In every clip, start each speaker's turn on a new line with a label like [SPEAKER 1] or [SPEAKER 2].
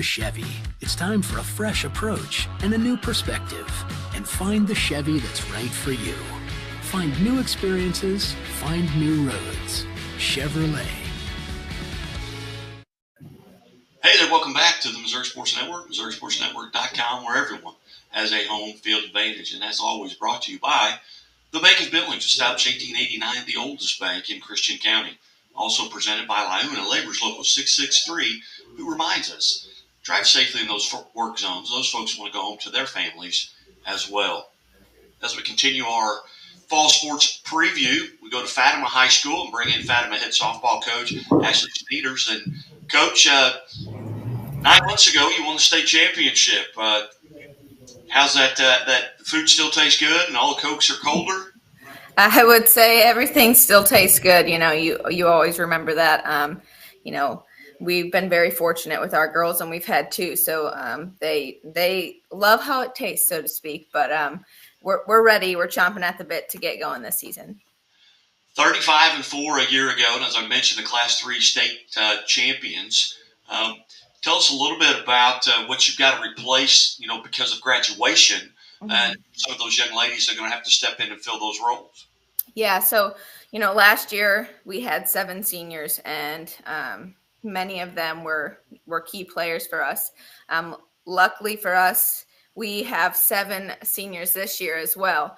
[SPEAKER 1] Chevy, it's time for a fresh approach and a new perspective. And find the Chevy that's right for you. Find new experiences, find new roads. Chevrolet.
[SPEAKER 2] Hey there, welcome back to the Missouri Sports Network, MissouriSportsNetwork.com, where everyone has a home field advantage. And as always, brought to you by the Bank of Billings, established 1889, the oldest bank in Christian County. Also presented by Liuna Labor's Local 663, who reminds us, drive safely in those work zones. Those folks want to go home to their families as well. As we continue our fall sports preview, we go to Fatima High School and bring in Fatima head softball coach Ashley Sneeders. And Coach, 9 months ago you won the state championship. How's that food still tastes good and all the Cokes are colder?
[SPEAKER 3] I would say everything still tastes good. You know, you always remember that. We've been very fortunate with our girls, and we've had two. So they love how it tastes, so to speak. But we're ready. We're chomping at the bit to get going this season.
[SPEAKER 2] 35-4 a year ago, and as I mentioned, the Class 3 state champions. Tell us a little bit about what you've got to replace, because of graduation.
[SPEAKER 3] Mm-hmm.
[SPEAKER 2] And some of those young ladies are going to have to step in and fill those roles.
[SPEAKER 3] Yeah, so, last year we had 7 seniors, and many of them were key players for us. Luckily for us, we have 7 seniors this year as well.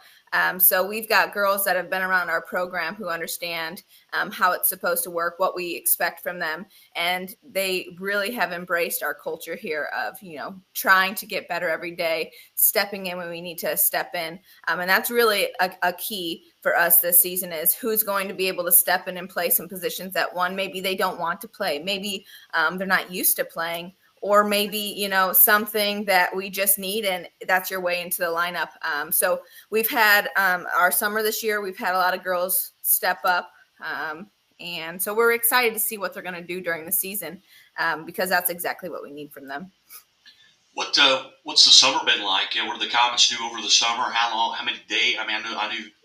[SPEAKER 3] So we've got girls that have been around our program who understand how it's supposed to work, what we expect from them. And they really have embraced our culture here of, trying to get better every day, stepping in when we need to step in. And that's really a key for us this season is who's going to be able to step in and play some positions that maybe they don't want to play. Maybe they're not used to playing. Or maybe, something that we just need, and that's your way into the lineup. So we've had our summer this year. We've had a lot of girls step up. And so we're excited to see what they're going to do during the season because that's exactly what we need from them.
[SPEAKER 2] What's the summer been like? What did the Comets do over the summer? How long? How many days? I mean,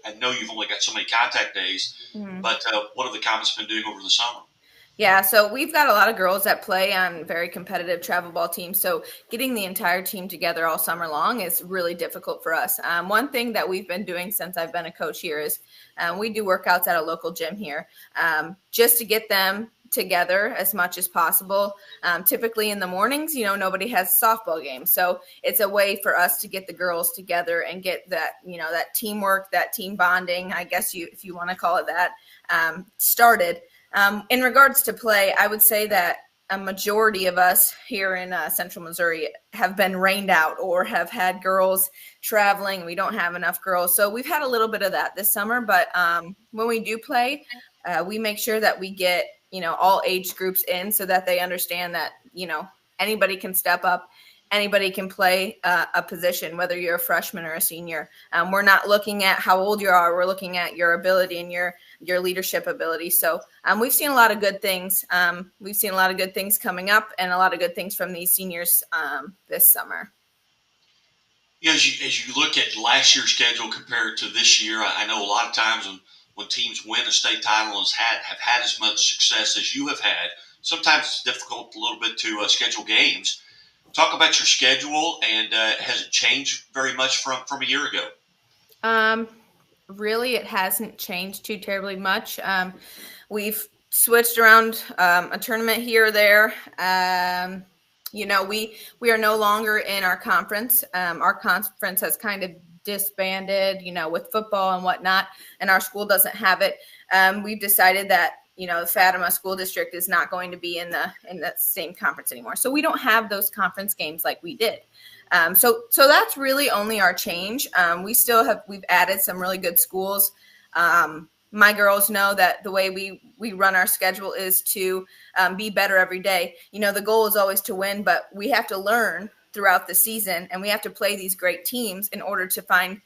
[SPEAKER 2] I know you've only got so many contact days, mm-hmm. But what have the Comets been doing over the summer?
[SPEAKER 3] Yeah, so we've got a lot of girls that play on very competitive travel ball teams. So getting the entire team together all summer long is really difficult for us. One thing that we've been doing since I've been a coach here is we do workouts at a local gym here just to get them together as much as possible. Typically in the mornings, nobody has softball games. So it's a way for us to get the girls together and get that, that teamwork, that team bonding, I guess if you want to call it that, started. In regards to play, I would say that a majority of us here in Central Missouri have been rained out or have had girls traveling. We don't have enough girls. So we've had a little bit of that this summer. But when we do play, we make sure that we get, all age groups in so that they understand that, anybody can step up. Anybody can play a position, whether you're a freshman or a senior. We're not looking at how old you are. We're looking at your ability and your leadership ability. So we've seen a lot of good things. We've seen a lot of good things coming up and a lot of good things from these seniors this summer.
[SPEAKER 2] As you look at last year's schedule compared to this year, I know a lot of times when teams win a state title and have had as much success as you have had, sometimes it's difficult a little bit to schedule games. Talk about your schedule, and has it changed very much from a year ago?
[SPEAKER 3] Really, it hasn't changed too terribly much. We've switched around a tournament here or there. We are no longer in our conference. Our conference has kind of disbanded, with football and whatnot, and our school doesn't have it. We've decided that the Fatima School District is not going to be in the same conference anymore. So we don't have those conference games like we did. So that's really only our change. We've added some really good schools. My girls know that the way we run our schedule is to be better every day. The goal is always to win, but we have to learn throughout the season, and we have to play these great teams in order to find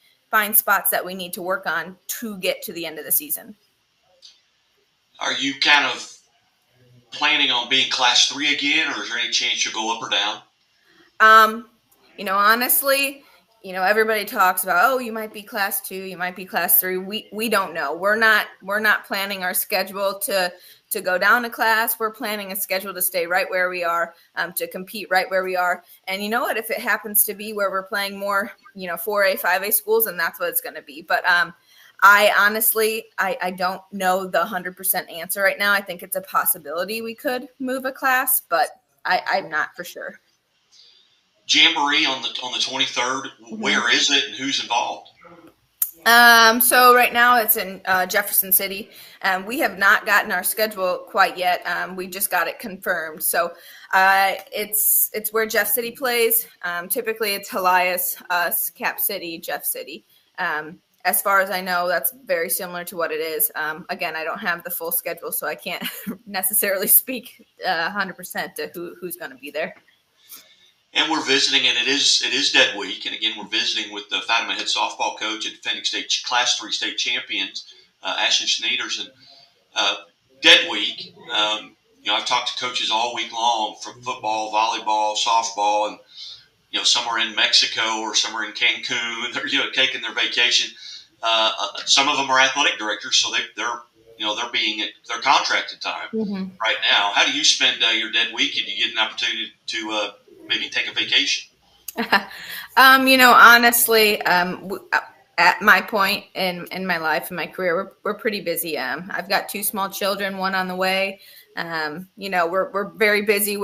[SPEAKER 3] spots that we need to work on to get to the end of the season.
[SPEAKER 2] Are you kind of planning on being Class 3 again, or is there any chance you'll go up or down?
[SPEAKER 3] Honestly, everybody talks about, oh, you might be class 2, you might be class 3. We don't know. We're not planning our schedule to go down a class. We're planning a schedule to stay right where we are, to compete right where we are. And you know what? If it happens to be where we're playing more, 4A, 5A schools, then that's what it's going to be. But I honestly, I don't know the 100% answer right now. I think it's a possibility we could move a class, but I'm not for sure.
[SPEAKER 2] Jamboree on the 23rd. Where is it and who's involved?
[SPEAKER 3] So right now it's in Jefferson City. We have not gotten our schedule quite yet. We just got it confirmed. So it's where Jeff City plays. Typically it's Helias, us, Cap City, Jeff City. As far as I know, that's very similar to what it is. Again, I don't have the full schedule, so I can't necessarily speak 100% to who's going to be there.
[SPEAKER 2] And we're visiting, and it is Dead Week. And again, we're visiting with the Fatima head softball coach and defending Class 3 state champions, Ashley Sneeders. And Dead Week, I've talked to coaches all week long from football, volleyball, softball, and some are in Mexico or some are in Cancun. They're taking their vacation. Some of them are athletic directors, so they're contracted time right now. How do you spend your Dead Week? And you get an opportunity to maybe take a vacation?
[SPEAKER 3] Honestly, at my point in my life, in my career, we're pretty busy. I've got 2 small children, one on the way. We're very busy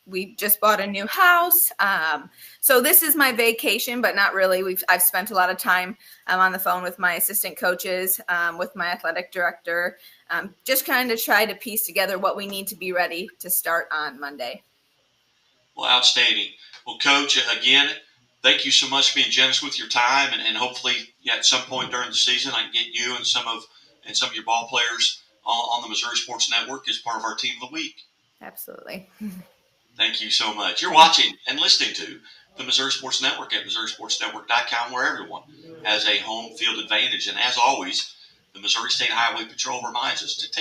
[SPEAKER 3] we just bought a new house. So this is my vacation, but not really. I've spent a lot of time on the phone with my assistant coaches, with my athletic director, just kind of try to piece together what we need to be ready to start on Monday.
[SPEAKER 2] Well, outstanding. Well, Coach, again, thank you so much for being generous with your time, and hopefully at some point during the season I can get you and some of your ball players on the Missouri Sports Network as part of our Team of the Week.
[SPEAKER 3] Absolutely.
[SPEAKER 2] Thank you so much. You're watching and listening to the Missouri Sports Network at MissouriSportsNetwork.com, where everyone has a home field advantage. And as always, the Missouri State Highway Patrol reminds us to take